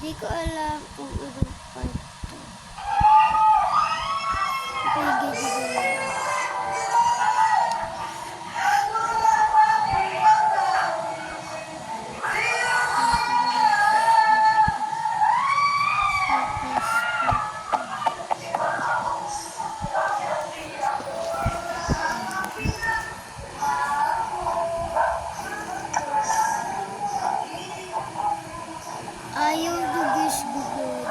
Di ko alam kung anong part to. Pagigigil. Ayaw nagis bugod.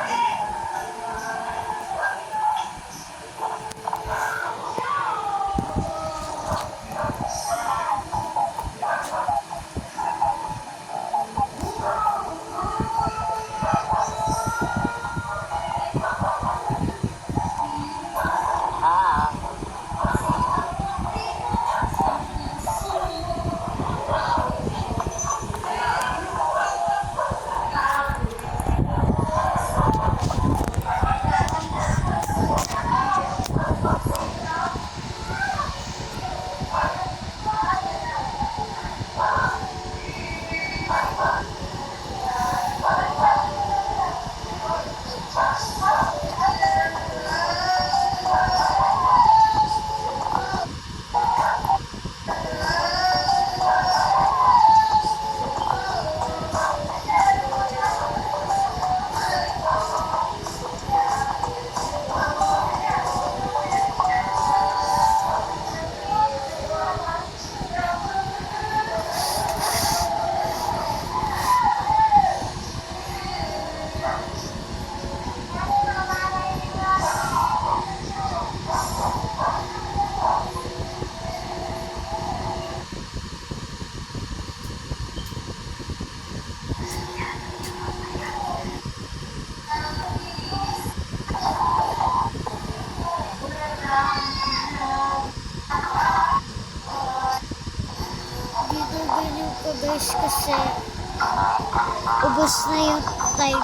Dito ganyan ko guys kasi ubos na yung time.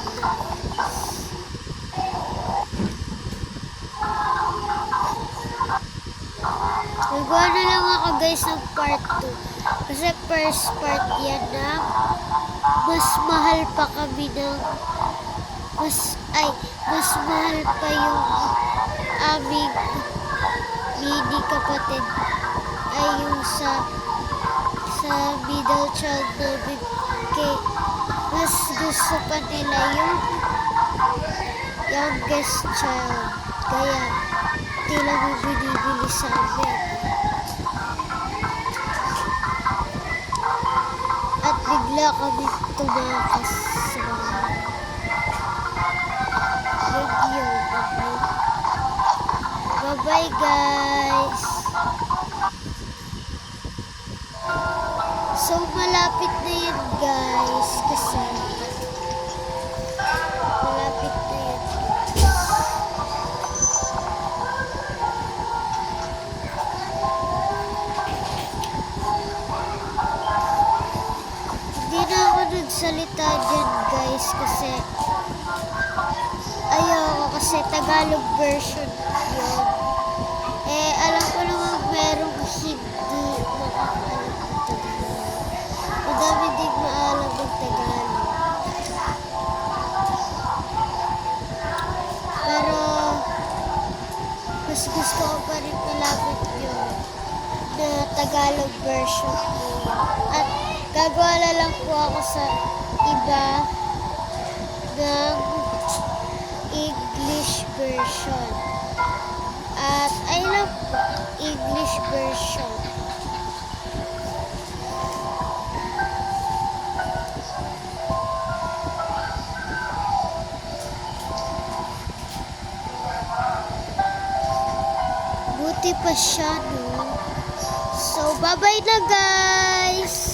Nagawa na lang ako guys ng part 2. Kasi first part yan na mas mahal pa kami ng mas mahal pa yung aming mini kapatid ay yung sa middle child namin kay mas gusto pa nila yung youngest child kaya hindi lang yung binibili sa amin at bigla kami tumakas sa review. Bye bye guys. So malapit na yan guys kasi malapit na yan. Hindi na ako nagsalita dyan guys kasi ayoko kasi Tagalog version yun. Eh alam ko naman merong hindi makakalam ng Tagalog. Madami din maalam ng Tagalog. Pero mas gusto ko pa rin malapit yun na Tagalog version yun. At gagawa na lang po ako sa iba ng English version. At I love English version. Buti pa siya, no? So, bye-bye na, guys!